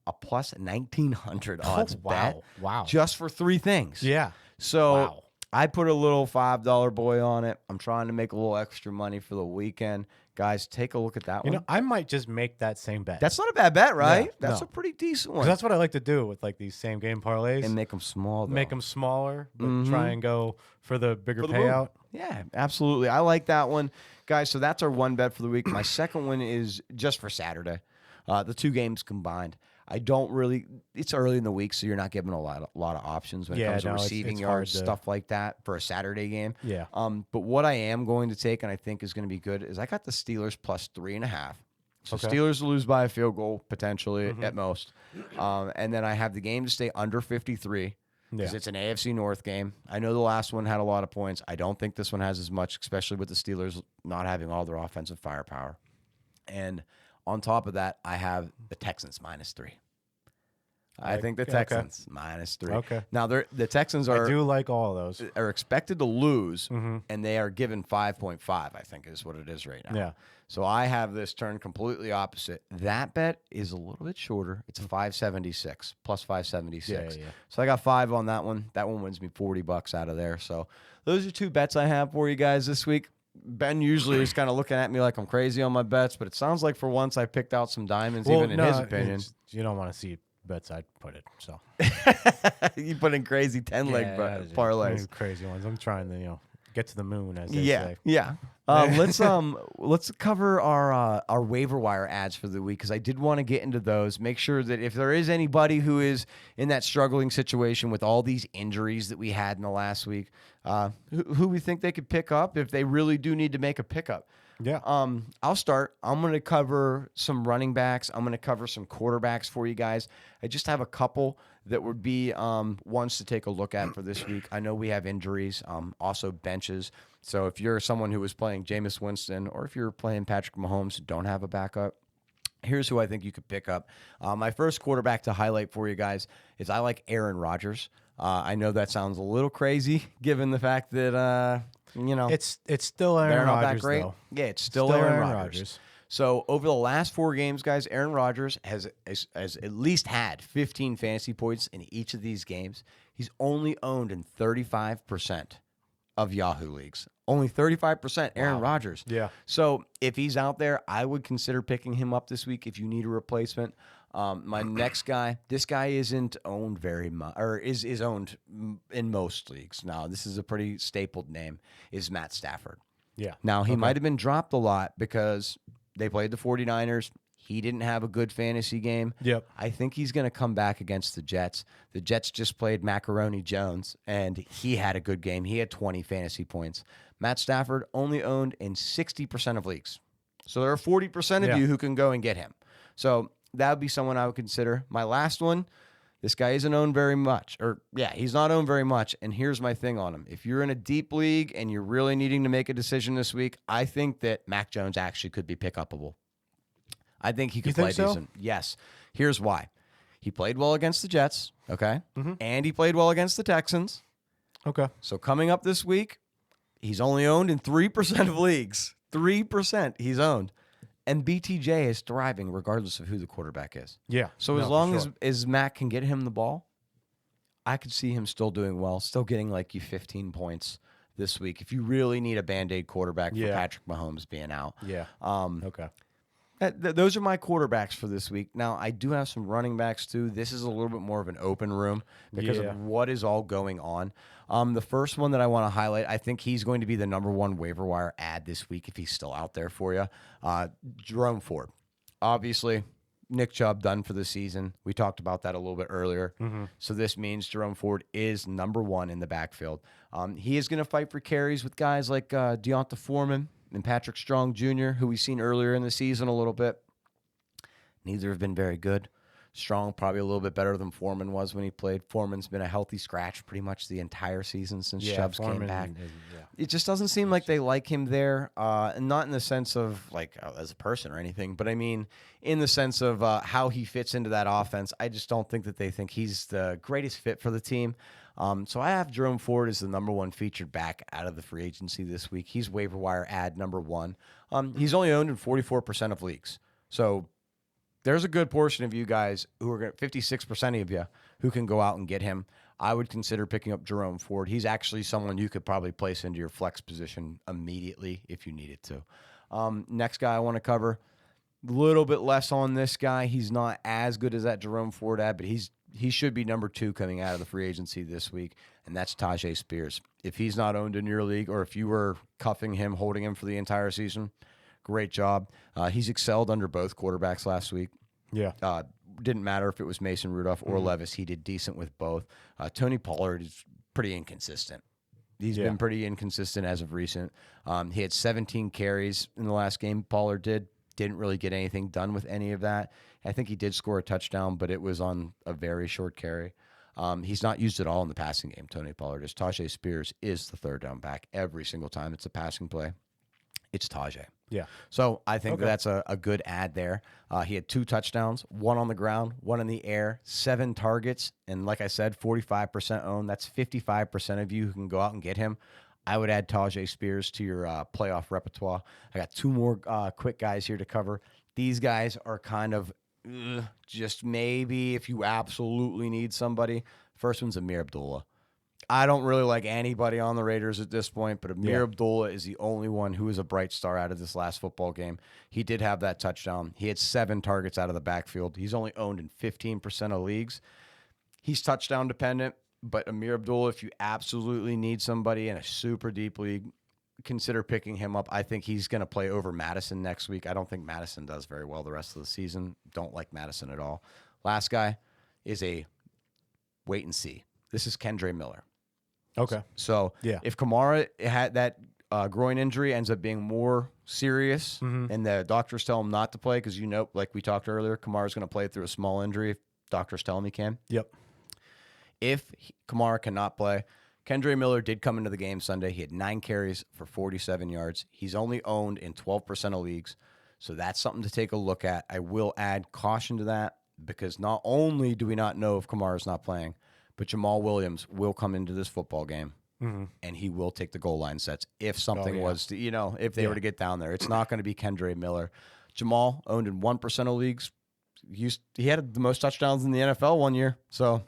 a plus 1,900 odds bet. Wow. Just for 3 things. Yeah. So Wow. I put a little $5 boy on it. I'm trying to make a little extra money for the weekend. Guys, take a look at that You one. know, I might just make that same bet. That's not a bad bet, right? Yeah, That's no. a pretty decent 'Cause one. that's what I like to do with like these same game parlays. And make them small, though. Make them smaller, but try and go for the bigger For the payout. Yeah, absolutely. I like that one. Guys, so that's our one bet for the week. My second one is just for Saturday. The 2 games combined. I don't really. It's early in the week, so you're not given a lot of options when it Yeah, comes to no, receiving it's yards, hard to- stuff like that for a Saturday game. Yeah. But what I am going to take, and I think is going to be good, is I got the Steelers plus 3.5. So Okay. Steelers lose by a field goal potentially at most, and then I have the game to stay under 53 because Yeah. it's an AFC North game. I know the last one had a lot of points. I don't think this one has as much, especially with the Steelers not having all their offensive firepower. And on top of that, I have the Texans minus 3. I think the Okay. Texans minus 3. Okay. Now the Texans I are do like all of those. expected to lose, Mm-hmm. and they are given 5.5. I think is what it is right now. Yeah. So I have this turned completely opposite. That bet is a little bit shorter. It's 576 plus 576. Yeah. So I got 5 on that one. That one wins me $40 out of there. So those are 2 bets I have for you guys this week. Ben usually is kind of looking at me like I'm crazy on my bets, but it sounds like for once I picked out some diamonds, even in his opinion. You don't want to see bets I'd put it. So You put in crazy 10-leg Yeah, parlays. crazy ones. I'm trying to get to the moon, as they Yeah, say. yeah. Let's cover our waiver wire ads for the week because I did want to get into those. Make sure that if there is anybody who is in that struggling situation with all these injuries that we had in the last week, who we think they could pick up if they really do need to make a pickup. Yeah. I'll start. I'm going to cover some running backs. I'm going to cover some quarterbacks for you guys. I just have a couple that would be ones to take a look at for this week. I know we have injuries, also benches. So if you're someone who is playing Jameis Winston or if you're playing Patrick Mahomes, don't have a backup, here's who I think you could pick up. My first quarterback to highlight for you guys is I like Aaron Rodgers. I know that sounds a little crazy given the fact that, It's still Aaron they're not that Rodgers, great. though. Yeah, it's still Aaron Rodgers. Rodgers. So over the last 4 games, guys, Aaron Rodgers has at least had 15 fantasy points in each of these games. He's only owned in 35% of Yahoo leagues. Only 35% Aaron Rodgers. Yeah. So if he's out there, I would consider picking him up this week if you need a replacement. My next guy, this guy isn't owned very much, or is owned in most leagues. Now, this is a pretty stapled name, is Matt Stafford. Yeah. Now, he might have been dropped a lot because they played the 49ers. He didn't have a good fantasy game. Yep. I think he's going to come back against the Jets. The Jets just played Macaroni Jones, and he had a good game. He had 20 fantasy points. Matt Stafford only owned in 60% of leagues. So there are 40% of you who can go and get him. So that would be someone I would consider. My last one, this guy isn't owned very much. He's not owned very much. And here's my thing on him. If you're in a deep league and you're really needing to make a decision this week, I think that Mac Jones actually could be pick-upable. I think he could play decent. Yes. Here's why. He played well against the Jets, okay? And he played well against the Texans. Okay. So coming up this week, he's only owned in 3% of leagues. 3% he's owned. And BTJ is thriving regardless of who the quarterback is. Yeah. So as long as Mac can get him the ball, I could see him still doing well, still getting like you 15 points this week if you really need a Band-Aid quarterback for Patrick Mahomes being out. Yeah. Okay. Those are my quarterbacks for this week. Now, I do have some running backs, too. This is a little bit more of an open room because of what is all going on. The first one that I want to highlight, I think he's going to be the number 1 waiver wire ad this week if he's still out there for you. Jerome Ford. Obviously, Nick Chubb done for the season. We talked about that a little bit earlier. So this means Jerome Ford is number 1 in the backfield. He is going to fight for carries with guys like Deonta Foreman and Patrick Strong Jr., who we've seen earlier in the season a little bit. Neither have been very good. Strong probably a little bit better than Foreman was when he played. Foreman's been a healthy scratch pretty much the entire season since Chubbs came back. It just doesn't seem like they like him there, and not in the sense of like as a person or anything, but I mean in the sense of how he fits into that offense. I just don't think that they think he's the greatest fit for the team. So I have Jerome Ford as the number one featured back out of the free agency this week. He's waiver wire ad number one. He's only owned in 44% of leagues. So there's a good portion of you guys who are 56% of you who can go out and get him. I would consider picking up Jerome Ford. He's actually someone you could probably place into your flex position immediately if you needed to. Next guy I want to cover, a little bit less on this guy. He's not as good as that Jerome Ford ad, but he should be number 2 coming out of the free agency this week, and that's Tajay Spears. If he's not owned in your league, or if you were cuffing him, holding him for the entire season, great job. He's excelled under both quarterbacks last week. Yeah. Didn't matter if it was Mason Rudolph or Levis. He did decent with both. Tony Pollard is pretty inconsistent. He's been pretty inconsistent as of recent. He had 17 carries in the last game. Pollard didn't really get anything done with any of that. I think he did score a touchdown, but it was on a very short carry. He's not used at all in the passing game, Tony Pollard is. Tajay Spears is the third down back. Every single time it's a passing play, it's Tajay. Yeah. So I think that's a good ad there. He had 2 touchdowns, 1 on the ground, 1 in the air, 7 targets. And like I said, 45% owned. That's 55% of you who can go out and get him. I would add Tajay Spears to your playoff repertoire. I got 2 more quick guys here to cover. These guys are kind of just maybe if you absolutely need somebody. First one's Amir Abdullah. I don't really like anybody on the Raiders at this point, but Amir Abdullah is the only one who is a bright star out of this last football game. He did have that touchdown. He had 7 targets out of the backfield. He's only owned in 15% of leagues. He's touchdown dependent, but Amir Abdullah, if you absolutely need somebody in a super deep league, consider picking him up. I think he's going to play over Madison next week. I don't think Madison does very well the rest of the season. Don't like Madison at all. Last guy is a wait and see. This is Kendre Miller. Okay. So if Kamara had that groin injury ends up being more serious and the doctors tell him not to play, because like we talked earlier, Kamara's going to play through a small injury if doctors tell him he can. Yep. If Kamara cannot play, Kendre Miller did come into the game Sunday. He had 9 carries for 47 yards. He's only owned in 12% of leagues, so that's something to take a look at. I will add caution to that because not only do we not know if Kamara's not playing, but Jamal Williams will come into this football game, and he will take the goal line sets if something was to, if they were to get down there. It's not going to be Kendre Miller. Jamal owned in 1% of leagues. He had the most touchdowns in the NFL one year, so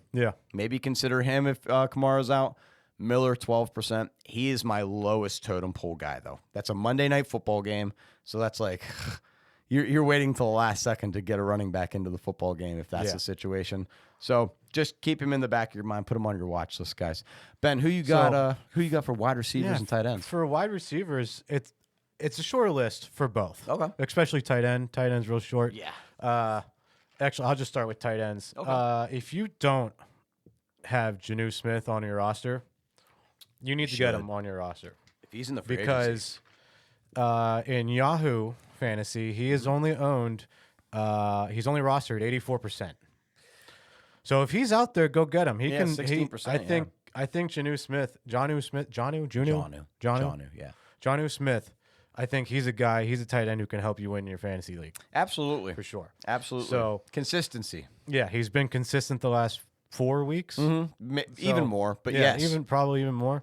maybe consider him if Kamara's out. Miller, 12%. He is my lowest totem pole guy, though. That's a Monday night football game, so that's like you're waiting till the last second to get a running back into the football game if that's the situation. So just keep him in the back of your mind. Put him on your watch list, guys. Ben, who you got? Who you got for wide receivers and tight ends? For wide receivers, it's a shorter list for both. Okay. Especially tight end. Tight end's real short. Yeah. Actually, I'll just start with tight ends. Okay. If you don't have Jonnu Smith on your roster, you need to get him on your roster. If he's in the free because in Yahoo Fantasy, he is only owned. He's only rostered 84%. So if he's out there, go get him. He can. 16%. I think Jonnu Smith. I think he's a guy. He's a tight end who can help you win your fantasy league. Absolutely, for sure. Absolutely. So consistency. Yeah, he's been consistent the last 4 weeks. Even more, but yes, probably even more.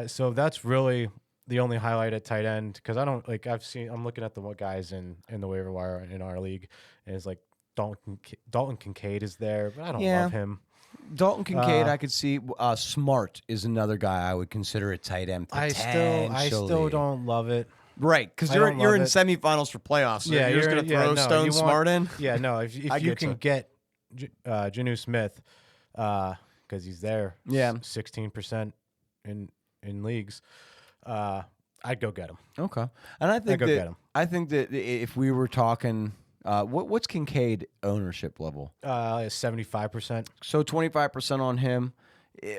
So that's really the only highlight at tight end because I don't like. I'm looking at the guys in the waiver wire in our league, and it's like Dalton Kincaid is there, but I don't love him. Dalton Kincaid, I could see. Smart is another guy I would consider a tight end. I still don't love it. Right, because you're in semifinals for playoffs. So you're just going to throw Stone Smart in? Yeah, no. If you can get Jonnu Smith, because he's there, 16% in leagues, I'd go get him. Okay, and I think that if we were talking. What's Kincaid ownership level? 75%. So 25% on him.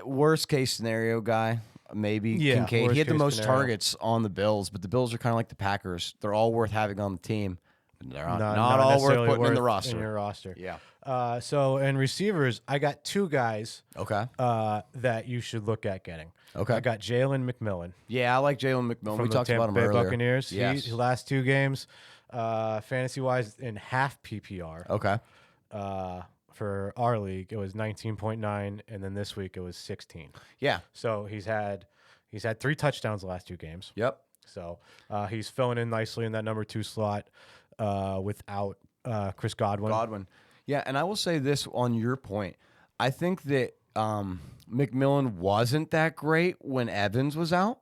Worst case scenario guy, maybe Kincaid. He had the most targets on the Bills, but the Bills are kind of like the Packers. They're all worth having on the team. They're not all worth putting in the roster. In your roster. Yeah. So in receivers, I got 2 guys. Okay. That you should look at getting. Okay. I got Jalen McMillan. Yeah, I like Jalen McMillan. We talked about him earlier. Buccaneers. Yes. His last 2 games. Fantasy wise in half PPR. Okay. for our league, it was 19.9, and then this week it was 16. Yeah. So he's had 3 touchdowns the last 2 games. Yep. So he's filling in nicely in that number 2 slot without Chris Godwin. Yeah, and I will say this on your point. I think that McMillan wasn't that great when Evans was out,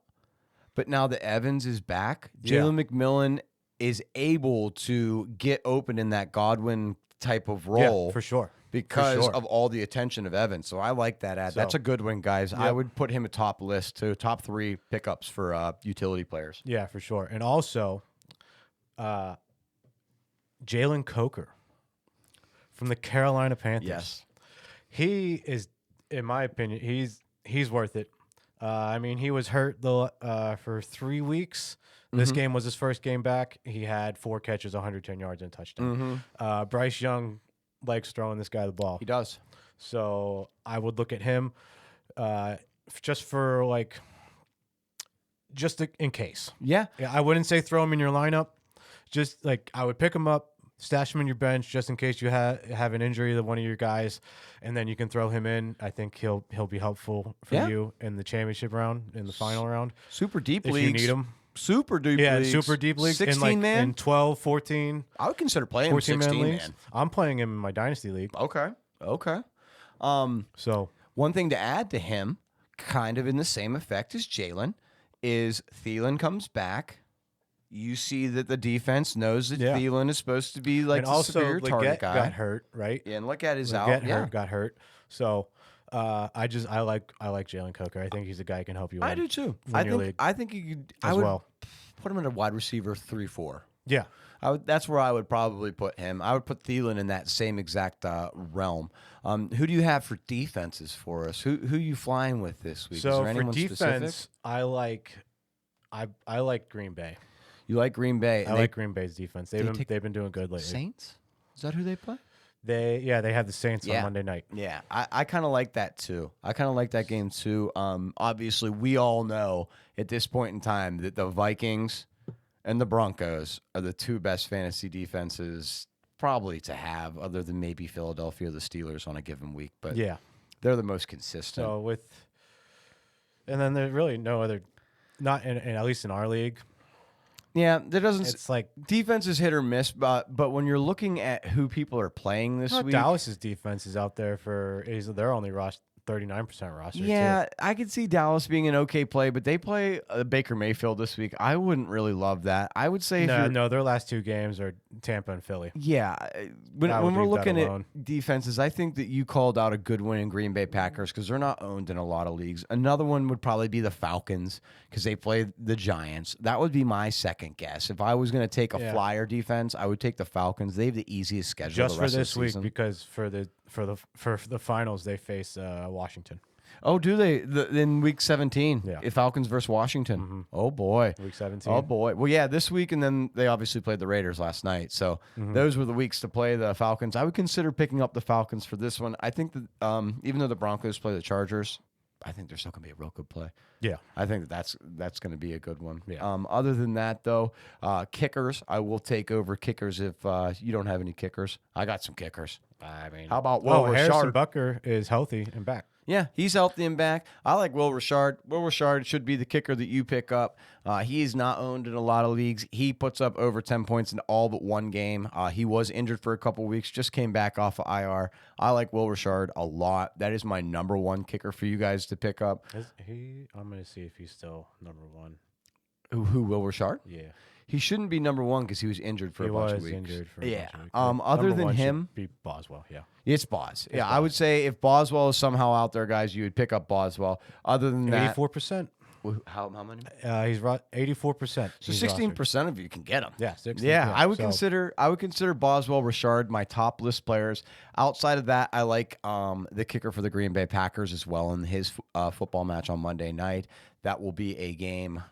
but now that Evans is back, Jalen McMillan is able to get open in that Godwin type of role. Yeah, for sure. Because of all the attention of Evans. So I like that ad. That's a good one, guys. I would put him a top 3 pickups for utility players. Yeah, for sure. And also, Jalen Coker from the Carolina Panthers. Yes. He is, in my opinion, he's worth it. I mean, he was hurt for 3 weeks. This game was his first game back. He had 4 catches, 110 yards, and a touchdown. Bryce Young likes throwing this guy the ball. He does. So I would look at him just for in case. Yeah. I wouldn't say throw him in your lineup. Just I would pick him up, stash him in your bench just in case you have an injury to one of your guys, and then you can throw him in. I think he'll be helpful for you in the championship round, in the final round. Super deep if leagues. you need him. Super deep leagues. Super deep leagues. 16 man? In 12, 14. I would consider playing him 14 16 leagues. man. I'm playing him in my dynasty league. Okay. So one thing to add to him, kind of in the same effect as Jalen, is Thielen comes back. You see that the defense knows that Thielen is supposed to be and the also superior target guy. got hurt, right? Yeah, and Leggett is out. Got hurt. So I like Jalen Coker. I think he's a guy who can help you win. I do too. Win your league I think you could. I as would well. put him in a wide receiver 3-4. Yeah. That's where I would probably put him. I would put Thielen in that same exact realm. Who do you have for defenses for us? Who you flying with this week? So Is there for anyone defense, specific? I like Green Bay. You like Green Bay? I like Green Bay's defense. They've take been doing good lately. Saints? Is that who they play? They have the Saints on Monday night. Yeah, I kind of like that too. I kind of like that game too. Obviously, we all know at this point in time that the Vikings and the Broncos are the 2 best fantasy defenses probably to have, other than maybe Philadelphia or the Steelers on a given week. But Yeah. they're the most consistent. So and then there's really no other, not in at least in our league. Yeah, there doesn't. It's like defense is hit or miss, but when you're looking at who people are playing this week, Dallas's defense is out there they're only 39% roster. yeah, too. I could see Dallas being an okay play, but they play Baker Mayfield this week. I wouldn't really love that. I would say No, their last 2 games are Tampa and Philly. Yeah, when we're looking at defenses, I think that you called out a good win in Green Bay Packers because they're not owned in a lot of leagues. Another one would probably be the Falcons because they play the Giants. That would be my second guess. If I was going to take a flyer defense, I would take the Falcons. They have the easiest schedule Just the rest for this of the week season. because for the finals they face Washington. Oh, do they? In week 17? Yeah. Falcons versus Washington. Oh, boy. Week 17. Oh, boy. Well, yeah, this week, and then they obviously played the Raiders last night. So those were the weeks to play the Falcons. I would consider picking up the Falcons for this one. I think that even though the Broncos play the Chargers, I think they're still going to be a real good play. Yeah. I think that's going to be a good one. Yeah. Other than that, though, kickers, I will take over kickers if you don't have any kickers. I got some kickers. I mean, how about Will Harrison Rashard? Butker is healthy and back. Yeah, he's healthy and back. I like Will Rashard. Will Rashard should be the kicker that you pick up. He is not owned in a lot of leagues. He puts up over 10 points in all but one game. He was injured for a couple weeks, just came back off of IR. I like Will Rashard a lot. That is my number 1 kicker for you guys to pick up. I'm going to see if he's still number 1. Who Will Rashard? Yeah. He shouldn't be number 1 because he was injured for a bunch of weeks. Injured for a bunch of weeks. Other Number than 1 should him, be Boswell. Yeah. it's Boz. Yeah, I would say if Boswell is somehow out there, guys, you would pick up Boswell. Other than that, 84%. how many? He's 84%. So 16% of you can get him. Yeah, 16. Yeah, I would consider Boswell, Rashard my top list players. Outside of that, I like the kicker for the Green Bay Packers as well in his football match on Monday night. That will be a game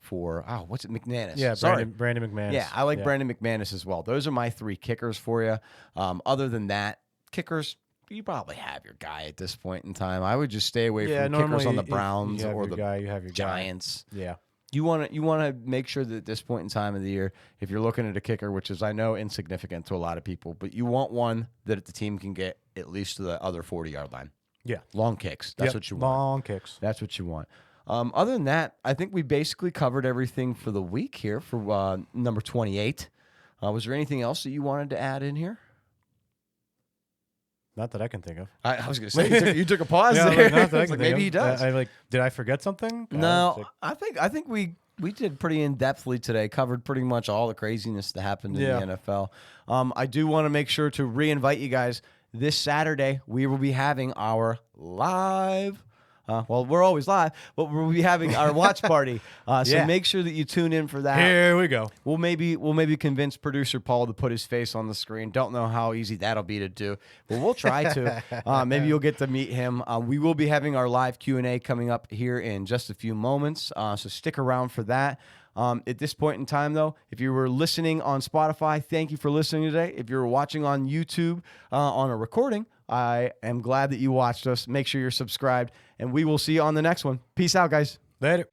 for what's it, McManus? Yeah, Brandon McManus. Yeah, I like Brandon McManus as well. Those are my 3 kickers for you. Other than that, kickers, you probably have your guy at this point in time. I would just stay away from kickers on the Browns or the you have your Giants. Guy. Yeah. You want to make sure that at this point in time of the year, if you're looking at a kicker, which is I know insignificant to a lot of people, but you want one that the team can get at least to the other 40-yard line. Yeah. Long kicks. That's what you want. Long kicks. That's what you want. Other than that, I think we basically covered everything for the week here for number 28. Was there anything else that you wanted to add in here? Not that I can think of. I was going to say you took a pause Yeah, there. not that I can Maybe think he of. does. Did I forget something? No, I think we did pretty in-depthly today, covered pretty much all the craziness that happened in the NFL. I do want to make sure to re-invite you guys. This Saturday, we will be having our live well, we're always live, but we'll be having our watch party. So make sure that you tune in for that. Here we go. We'll maybe convince producer Paul to put his face on the screen. Don't know how easy that'll be to do, but we'll try to. Maybe you'll get to meet him. We will be having our live Q&A coming up here in just a few moments, so stick around for that. At this point in time, though, if you were listening on Spotify, thank you for listening today. If you're watching on YouTube on a recording, I am glad that you watched us. Make sure you're subscribed, and we will see you on the next one. Peace out, guys. Later.